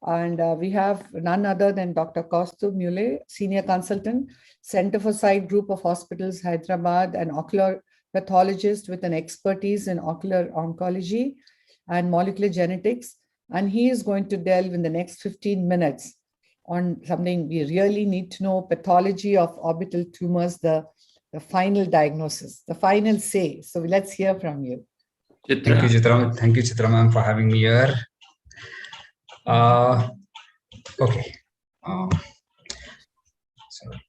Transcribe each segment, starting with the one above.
And we have none other than Dr. Kaustubh Mule, Senior Consultant, Center for Sight Group of Hospitals, Hyderabad, an ocular pathologist with an expertise in ocular oncology and molecular genetics. And he is going to delve in the next 15 minutes on something we really need to know, pathology of orbital tumors, the final diagnosis, the final say. So let's hear from you. Thank you, Chitra. Thank you, Chitra ma'am, for having me here. Okay. Sorry.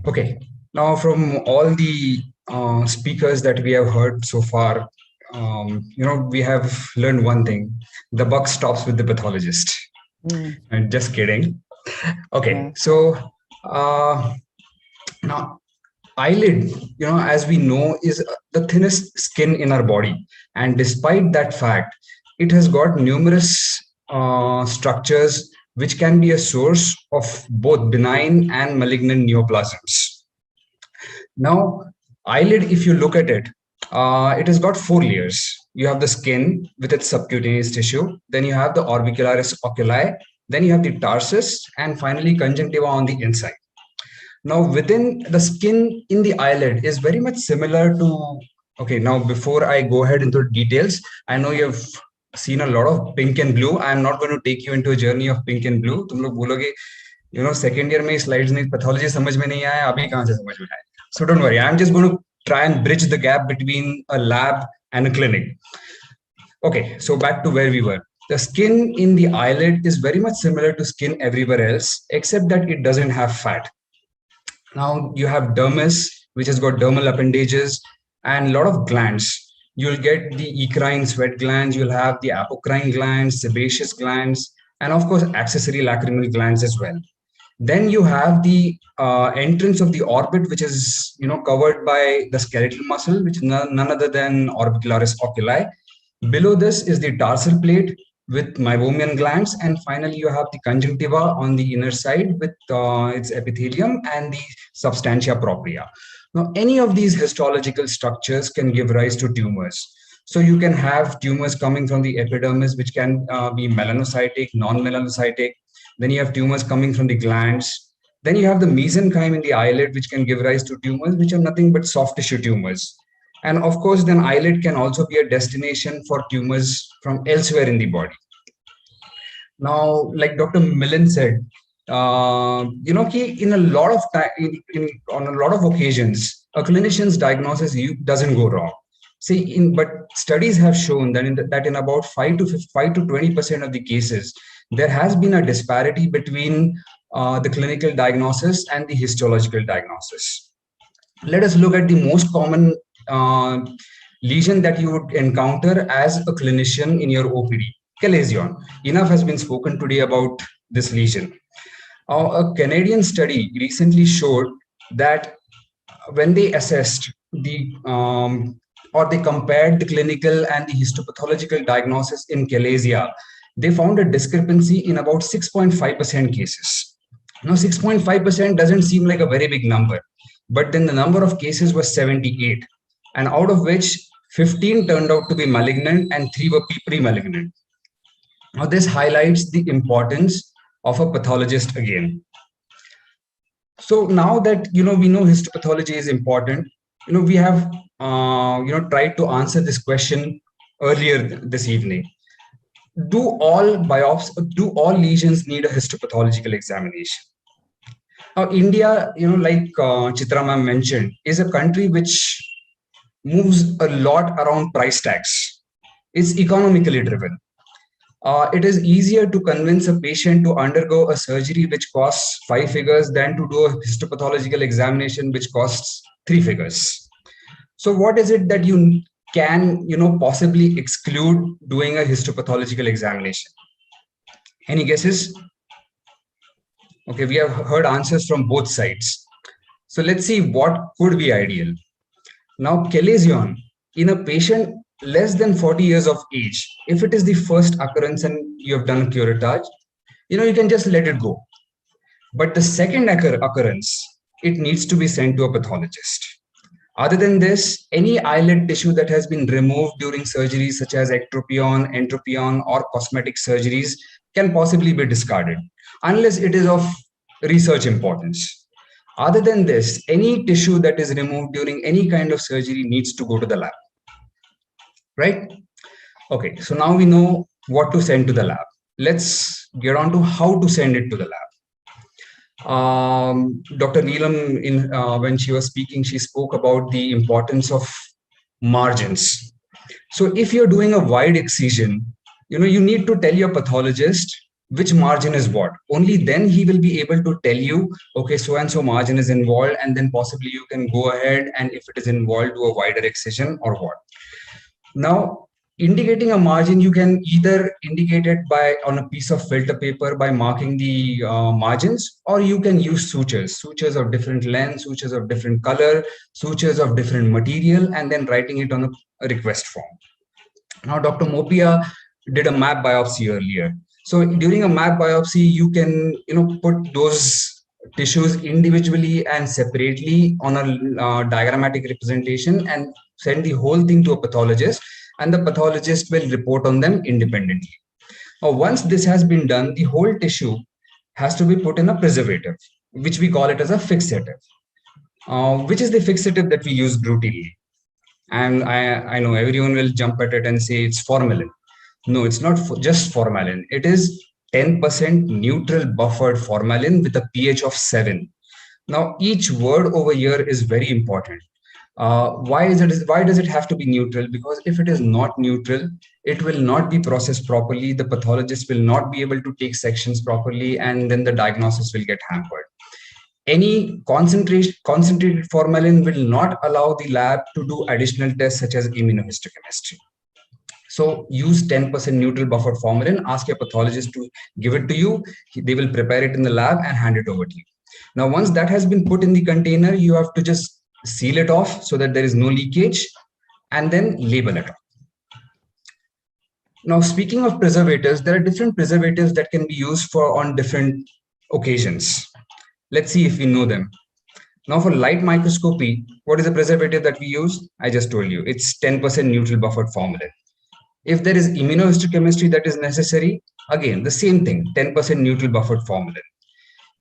Okay. Now, from all the speakers that we have heard so far, we have learned one thing: the buck stops with the pathologist. And just kidding. Okay. So now, eyelid, as we know, is the thinnest skin in our body, and despite that fact, it has got numerous structures which can be a source of both benign and malignant neoplasms. Now, eyelid, if you look at it, it has got 4 layers. You have the skin with its subcutaneous tissue, then you have the orbicularis oculi, then you have the tarsus, and finally conjunctiva on the inside. Now, within the skin in the eyelid is very much similar to, okay, now before I go ahead into details, I know you've seen a lot of pink and blue. I'm not going to take you into a journey of pink and blue. तुम लोग बोलोगे, second year में slides नहीं, pathology समझ में नहीं आया, अभी कहाँ से समझ में आया? So don't worry, I'm just going to try and bridge the gap between a lab and a clinic. Okay, so back to where we were. The skin in the eyelid is very much similar to skin everywhere else, except that it doesn't have fat. Now you have dermis, which has got dermal appendages and a lot of glands. You'll get the eccrine sweat glands, you'll have the apocrine glands, sebaceous glands, and of course, accessory lacrimal glands as well. Then you have the entrance of the orbit, which is covered by the skeletal muscle, which is none other than orbicularis oculi. Below this is the tarsal plate with meibomian glands, and finally you have the conjunctiva on the inner side with its epithelium and the substantia propria. Now, any of these histological structures can give rise to tumors. So you can have tumors coming from the epidermis, which can be melanocytic, non-melanocytic. Then you have tumors coming from the glands. Then you have the mesenchyme in the eyelid, which can give rise to tumors, which are nothing but soft tissue tumors. And of course, then eyelid can also be a destination for tumors from elsewhere in the body. Now, like Dr. Millen said, in a lot of time, on a lot of occasions, a clinician's diagnosis doesn't go wrong. But studies have shown that in about 5 to 20% of the cases, there has been a disparity between the clinical diagnosis and the histological diagnosis. Let us look at the most common lesion that you would encounter as a clinician in your OPD, chalazion. Enough has been spoken today about this lesion. A Canadian study recently showed that when they assessed or they compared the clinical and the histopathological diagnosis in chalazia, they found a discrepancy in about 6.5% cases. Now, 6.5% doesn't seem like a very big number, but then the number of cases was 78, and out of which 15 turned out to be malignant and 3 were pre-malignant. Now, this highlights the importance of a pathologist again. So now that we know histopathology is important, we have tried to answer this question earlier this evening. Do all lesions need a histopathological examination? Now, India, like Chitra ma'am mentioned, is a country which moves a lot around price tags. It's economically driven. It is easier to convince a patient to undergo a surgery which costs 5 figures than to do a histopathological examination which costs 3 figures. So what is it that you can possibly exclude doing a histopathological examination? Any guesses? Okay, we have heard answers from both sides. So let's see what could be ideal. Now, chalazion in a patient less than 40 years of age, if it is the first occurrence and you have done a curettage, you can just let it go. But the second occurrence, it needs to be sent to a pathologist. Other than this, any eyelid tissue that has been removed during surgeries such as ectropion, entropion, or cosmetic surgeries can possibly be discarded unless it is of research importance. Other than this, any tissue that is removed during any kind of surgery needs to go to the lab, right? Okay, so now we know what to send to the lab. Let's get on to how to send it to the lab. Dr. Neelam, when she was speaking, she spoke about the importance of margins. So if you're doing a wide excision, you need to tell your pathologist which margin is what. Only then he will be able to tell you, okay, so and so margin is involved, and then possibly you can go ahead and if it is involved, do a wider excision or what. Now, indicating a margin, you can either indicate it by on a piece of filter paper by marking the margins, or you can use sutures of different length, sutures of different color, sutures of different material, and then writing it on a request form. Now, Dr. Mopia did a map biopsy earlier. So during a map biopsy, you can put those tissues individually and separately on a diagrammatic representation and send the whole thing to a pathologist, and the pathologist will report on them independently. Now, once this has been done, the whole tissue has to be put in a preservative, which we call it as a fixative, which is the fixative that we use routinely. And I know everyone will jump at it and say it's formalin. No, it's not just formalin. It is 10% neutral buffered formalin with a pH of 7. Now, each word over here is very important. Why does it have to be neutral? Because if it is not neutral, it will not be processed properly. The pathologist will not be able to take sections properly, and then the diagnosis will get hampered. Any concentrated formalin will not allow the lab to do additional tests such as immunohistochemistry. So use 10% neutral buffered formalin, ask your pathologist to give it to you. They will prepare it in the lab and hand it over to you. Now, once that has been put in the container, you have to just seal it off so that there is no leakage, and then label it. Now, speaking of preservatives, there are different preservatives that can be used on different occasions. Let's see if we know them. Now, for light microscopy, what is the preservative that we use? I just told you, it's 10% neutral buffered formalin. If there is immunohistochemistry that is necessary, again, the same thing, 10% neutral buffered formalin.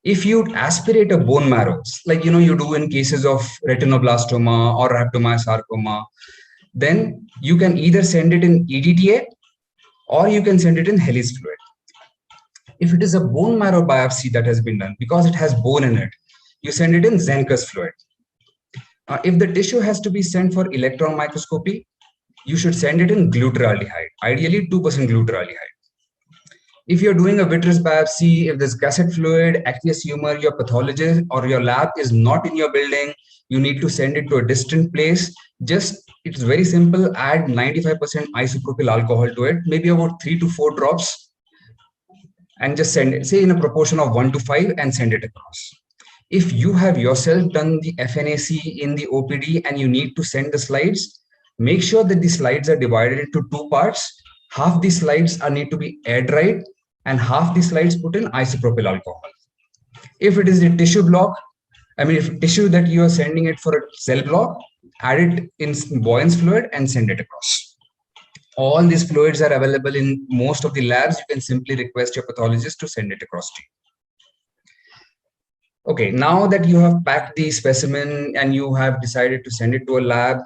If you aspirate a bone marrow, like you do in cases of retinoblastoma or rhabdomyosarcoma, then you can either send it in EDTA or you can send it in Helix fluid. If it is a bone marrow biopsy that has been done, because it has bone in it, you send it in Zenkus fluid. If the tissue has to be sent for electron microscopy, you should send it in glutaraldehyde, ideally 2% glutaraldehyde. If you're doing a vitreous biopsy, if there's cassette fluid, aqueous humor, your pathologist or your lab is not in your building, you need to send it to a distant place. It's very simple, add 95% isopropyl alcohol to it, maybe about 3 to 4 drops, and just send it, say in a proportion of 1 to 5, and send it across. If you have yourself done the FNAC in the OPD and you need to send the slides, make sure that the slides are divided into 2 parts. Half the slides need to be air dried and half the slides put in isopropyl alcohol. If it is a tissue block, if tissue that you are sending it for a cell block, add it in Boyens fluid and send it across. All these fluids are available in most of the labs. You can simply request your pathologist to send it across to you. Okay, now that you have packed the specimen and you have decided to send it to a lab,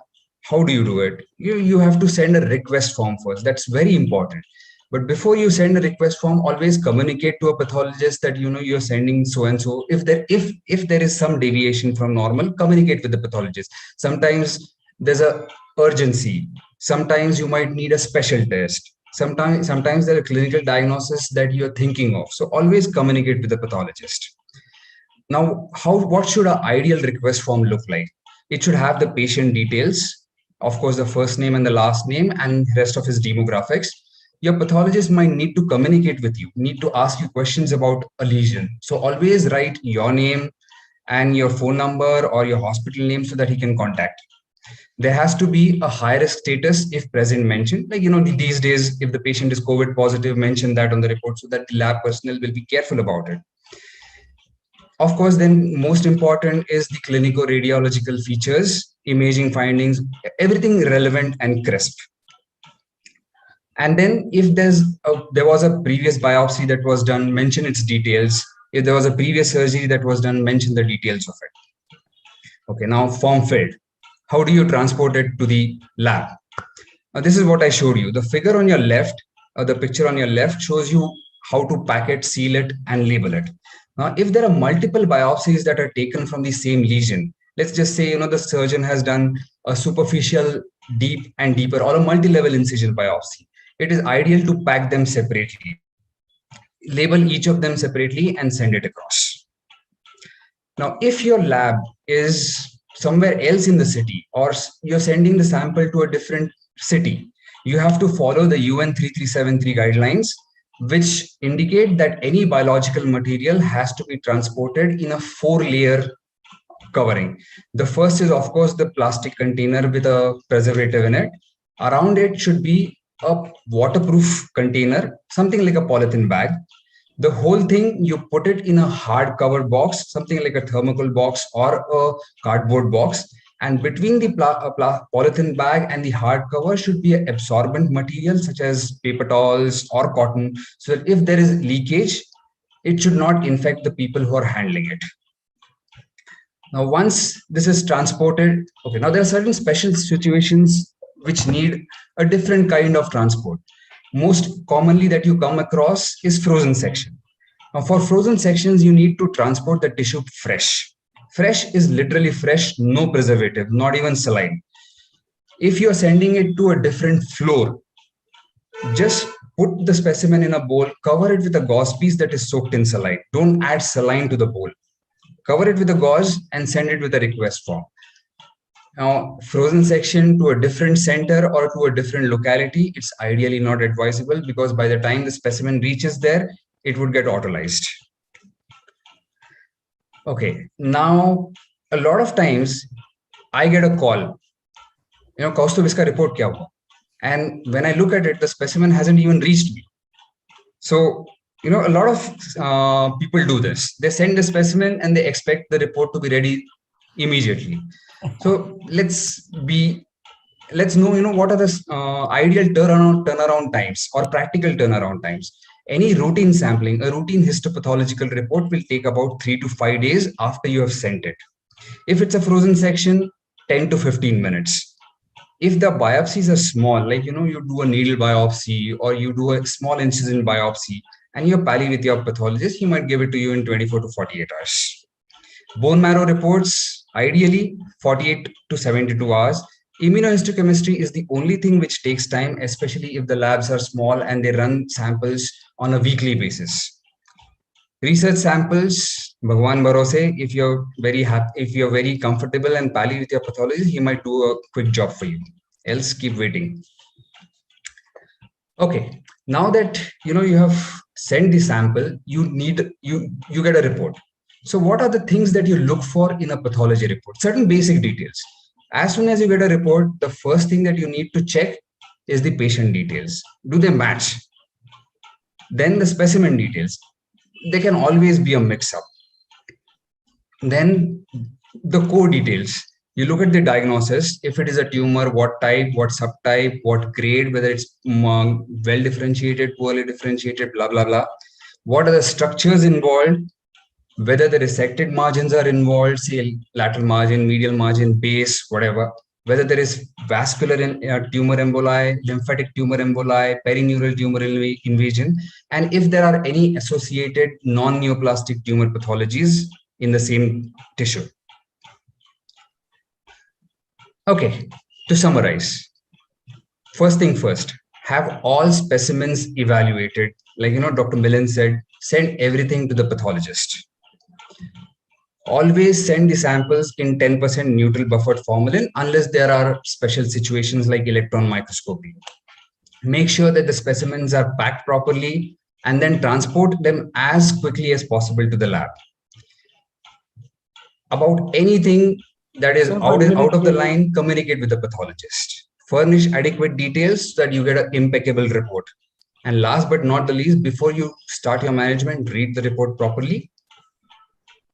how do you do it? You have to send a request form first. That's very important. But before you send a request form, always communicate to a pathologist that you're sending so and so. If there is some deviation from normal, communicate with the pathologist. Sometimes there's a urgency. Sometimes you might need a special test. Sometimes there are clinical diagnosis that you're thinking of. So always communicate with the pathologist. Now, what should an ideal request form look like? It should have the patient details, of course, the first name and the last name, and rest of his demographics. Your pathologist might need to communicate with you, need to ask you questions about a lesion. So always write your name and your phone number or your hospital name so that he can contact you. There has to be a high risk status if present mentioned. Like, these days, if the patient is COVID positive, mention that on the report so that the lab personnel will be careful about it. Of course, then most important is the clinical radiological features. imaging findings, everything relevant and crisp. And then if there was a previous biopsy that was done, mention its details. If there was a previous surgery that was done, mention the details of it. Okay, now form filled. How do you transport it to the lab? This is what I showed you. The figure on your left, the picture on your left shows you how to pack it, seal it, and label it. Now, if there are multiple biopsies that are taken from the same lesion, let's just say, the surgeon has done a superficial, deep and deeper, or a multi-level incision biopsy. It is ideal to pack them separately, label each of them separately, and send it across. Now, if your lab is somewhere else in the city, or you're sending the sample to a different city, you have to follow the UN 3373 guidelines, which indicate that any biological material has to be transported in a 4-layer covering. The first is, of course, the plastic container with a preservative in it. Around it should be a waterproof container, something like a polythene bag. The whole thing, you put it in a hard covered box, something like a thermocol box or a cardboard box. And between the polythene bag and the hard cover should be an absorbent material such as paper towels or cotton, so that if there is leakage, it should not infect the people who are handling it. Now, once this is transported, okay, now there are certain special situations which need a different kind of transport. Most commonly that you come across is frozen section. Now, for frozen sections, you need to transport the tissue fresh. Fresh is literally fresh, no preservative, not even saline. If you're sending it to a different floor, just put the specimen in a bowl, cover it with a gauze piece that is soaked in saline. Don't add saline to the bowl. Cover it with a gauze and send it with a request form. Now, frozen section to a different center or to a different locality, it's ideally not advisable, because by the time the specimen reaches there, it would get autolyzed. Okay, now a lot of times I get a call, Kaustubh, iska report kya hua? And when I look at it, the specimen hasn't even reached me. So, a lot of people do this. They send the specimen and they expect the report to be ready immediately. So let's know, what are the ideal turnaround times or practical turnaround times. Any routine sampling, a routine histopathological report will take about 3 to 5 days after you have sent it. If it's a frozen section, 10 to 15 minutes. If the biopsies are small, like, you do a needle biopsy or you do a small incision biopsy and you're pally with your pathologist, he might give it to you in 24 to 48 hours. Bone marrow reports, ideally 48 to 72 hours. Immunohistochemistry is the only thing which takes time, especially if the labs are small and they run samples on a weekly basis. Research samples, Bhagwan Barose, if you're very comfortable and pally with your pathologist, he might do a quick job for you. Else, keep waiting. Okay, now that you have sent the sample, you get a report. So what are the things that you look for in a pathology report? Certain basic details. As soon as you get a report, the first thing that you need to check is the patient details. Do they match? Then the specimen details. They can always be a mix-up. Then the core details. You look at the diagnosis. If it is a tumor, what type, what subtype, what grade, whether it's well differentiated, poorly differentiated, blah, blah, blah. What are the structures involved? Whether the resected margins are involved, say lateral margin, medial margin, base, whatever. Whether there is vascular tumor emboli, lymphatic tumor emboli, perineural tumor invasion, and if there are any associated non-neoplastic tumor pathologies in the same tissue. Okay, to summarize, first thing first, have all specimens evaluated. Like, Dr. Millen said, send everything to the pathologist. Always send the samples in 10% neutral buffered formalin unless there are special situations like electron microscopy. Make sure that the specimens are packed properly and then transport them as quickly as possible to the lab. About anything that is out of the line, communicate with the pathologist. Furnish adequate details so that you get an impeccable report. And last but not the least, before you start your management, read the report properly.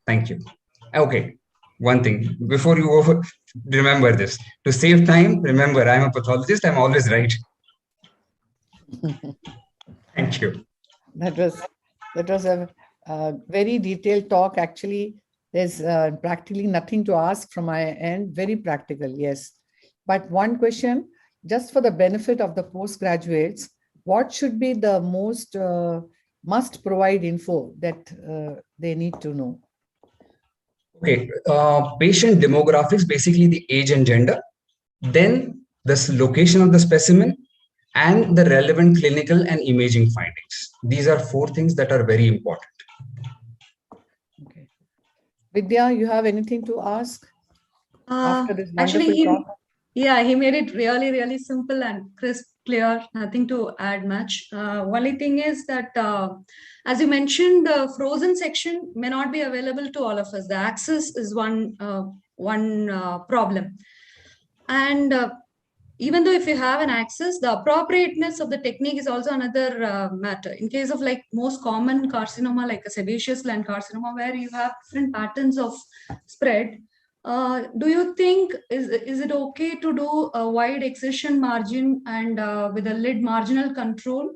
Thank you. Okay. one thing before you remember this. To save time, remember I'm a pathologist. I'm always right. Thank you. That was a very detailed talk. Actually, there's practically nothing to ask from my end. Very practical, yes. But one question, just for the benefit of the postgraduates, what should be the most must provide info that they need to know? Okay, patient demographics, basically the age and gender, then the location of the specimen, and the relevant clinical and imaging findings. These are 4 things that are very important. Okay. Vidya, you have anything to ask after this Actually, wonderful talk? he made it really, really simple and crisp, clear, nothing to add much. Only thing is that, as you mentioned, the frozen section may not be available to all of us. The access is one problem. And even though if you have an access, the appropriateness of the technique is also another matter. In case of like most common carcinoma, like a sebaceous gland carcinoma, where you have different patterns of spread, do you think is it okay to do a wide excision margin and with a lid marginal control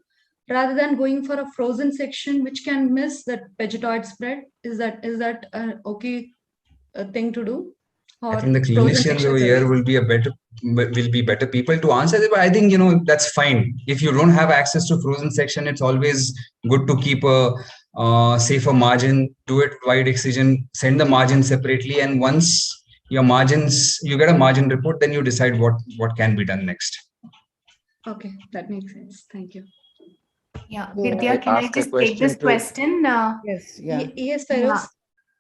rather than going for a frozen section which can miss that vegetoid spread? Is that an okay thing to do? Or I think the clinicians over here will be better people to answer it, but I think that's fine. If you don't have access to frozen section, it's always good to keep a safer margin. Do it wide excision, send the margin separately, and once you get a margin report, then you decide what can be done next. Okay, that makes sense. Thank you. Yeah, Vidya, can I just take this question? Yes, Yes, Feroz.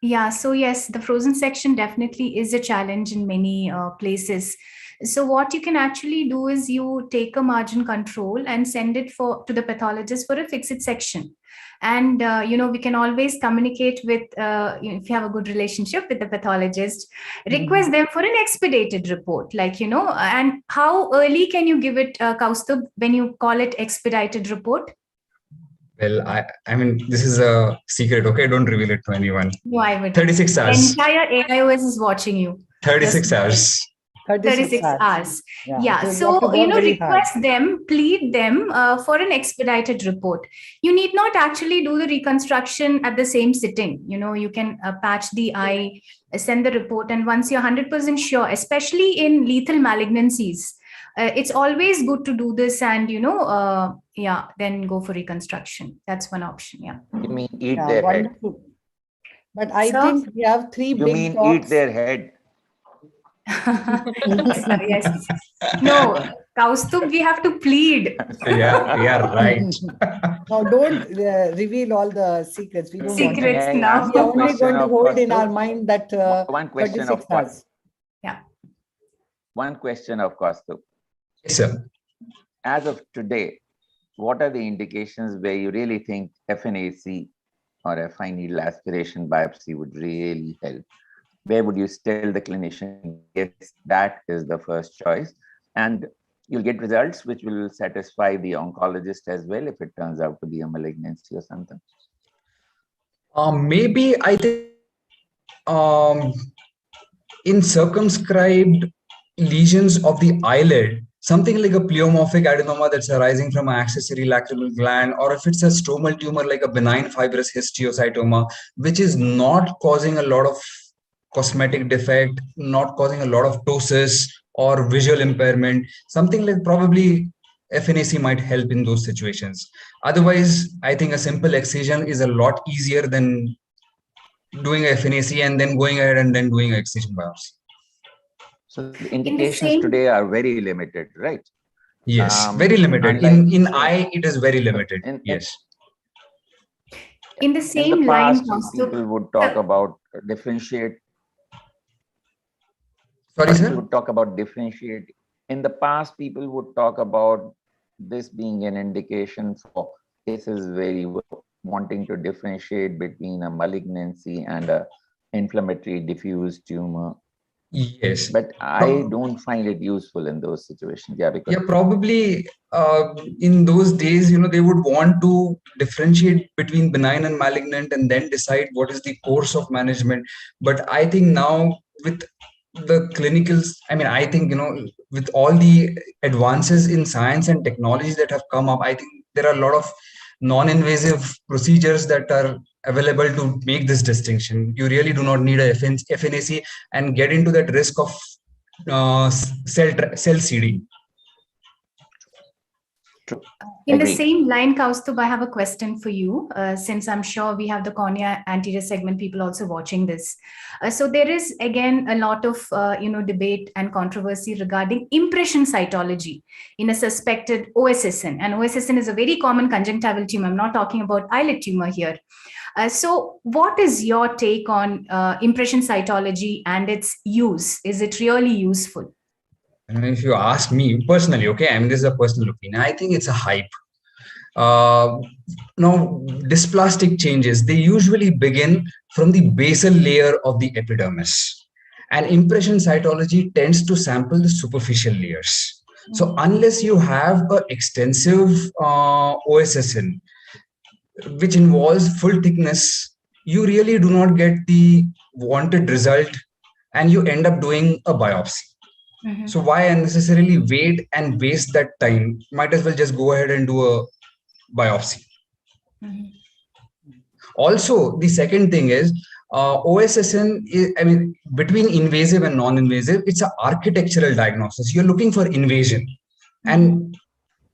Yeah, so yes, the frozen section definitely is a challenge in many places. So what you can actually do is you take a margin control and send it to the pathologist for a fixed section. And we can always communicate with if you have a good relationship with the pathologist, request them for an expedited report, and how early can you give it, Kaustubh, when you call it expedited report? Well, I mean, this is a secret, okay? Don't reveal it to anyone. No, I would. 36 hours. The entire AIOS is watching you. 36 hours. 36 hours. Yeah. So, request them, plead them for an expedited report. You need not actually do the reconstruction at the same sitting. You can patch the eye, send the report. And once you're 100% sure, especially in lethal malignancies, it's always good to do this and, then go for reconstruction. That's one option. Yeah. You mean eat their head? But I think we have 3 big mean talks. Eat their head? Yes. No, Kaustubh, we have to plead. Yeah, right. Now, don't reveal all the secrets. We don't Secrets want now. We are only going to hold in our mind that one question 36 hours. Yeah. One question of Kaustubh. Yes, sir. As of today, what are the indications where you really think FNAC or a fine needle aspiration biopsy would really help? Where would you tell the clinician, yes, that is the first choice? And you'll get results which will satisfy the oncologist as well if it turns out to be a malignancy or something. Maybe I think in circumscribed lesions of the eyelid, something like a pleomorphic adenoma that's arising from an accessory lacrimal gland, or if it's a stromal tumor like a benign fibrous histiocytoma, which is not causing a lot of cosmetic defect, not causing a lot of ptosis or visual impairment, something like probably FNAC might help in those situations. Otherwise, I think a simple excision is a lot easier than doing a FNAC and then going ahead and then doing an excision biopsy. So the indications today are very limited, right? Yes, very limited. In eye, it is very limited. Yes. In the same line, people would talk about differentiate. Sorry, sir? Would talk about differentiate. In the past, people would talk about this being an indication for cases where you were wanting to differentiate between a malignancy and a inflammatory diffuse tumor. Yes. But I don't find it useful in those situations. Yeah, because Yeah, probably in those days, they would want to differentiate between benign and malignant and then decide what is the course of management. But I think now with the clinicals, I think, with all the advances in science and technology that have come up, I think there are a lot of non-invasive procedures that are available to make this distinction. You really do not need a FNAC and get into that risk of cell seeding. true. In the Agreed. same line, Kaustubh, I have a question for you, since I'm sure we have the cornea anterior segment people also watching this. So there is, again, a lot of debate and controversy regarding impression cytology in a suspected OSSN. And OSSN is a very common conjunctival tumor. I'm not talking about eyelid tumor here. So what is your take on impression cytology and its use? Is it really useful? If you ask me personally, okay, this is a personal opinion. I think it's a hype. Now, dysplastic changes, they usually begin from the basal layer of the epidermis. And impression cytology tends to sample the superficial layers. So unless you have an extensive OSSN, which involves full thickness, you really do not get the wanted result and you end up doing a biopsy. So why unnecessarily wait and waste that time? Might as well just go ahead and do a biopsy. Also, the second thing is OSSN is, between invasive and non-invasive, it's an architectural diagnosis. You're looking for invasion. And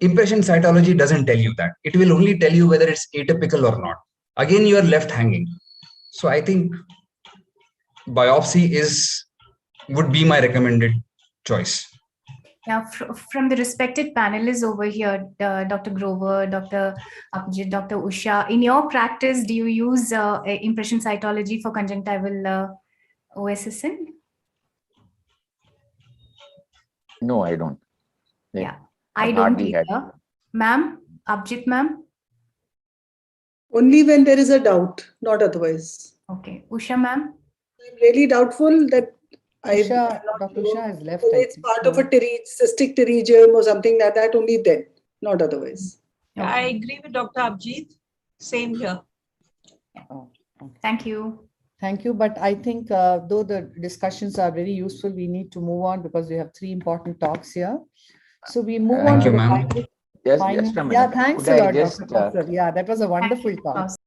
impression cytology doesn't tell you that. It will only tell you whether it's atypical or not. Again, you are left hanging. So I think biopsy would be my recommended choice. Now, from the respected panelists over here, Dr. Grover, Dr. Abhijit, Dr. Usha, in your practice, do you use impression cytology for conjunctival OSSN? No, I don't. Yeah, I don't either. Ma'am, Abhijit ma'am? Only when there is a doubt, not otherwise. Okay. Usha ma'am? I'm really doubtful that Dr. Usha has left. It's part of a cystic pterygium or something like that, only then, not otherwise. Okay. I agree with Dr. Abhijit. Same here. Oh, okay. Thank you. Thank you. But I think though the discussions are very useful, we need to move on because we have 3 important talks here. So we move on. Thank you, to ma'am. Just a minute. Yeah, thanks Could a I lot, just, Dr. Kaustubh. Yeah, that was a wonderful talk.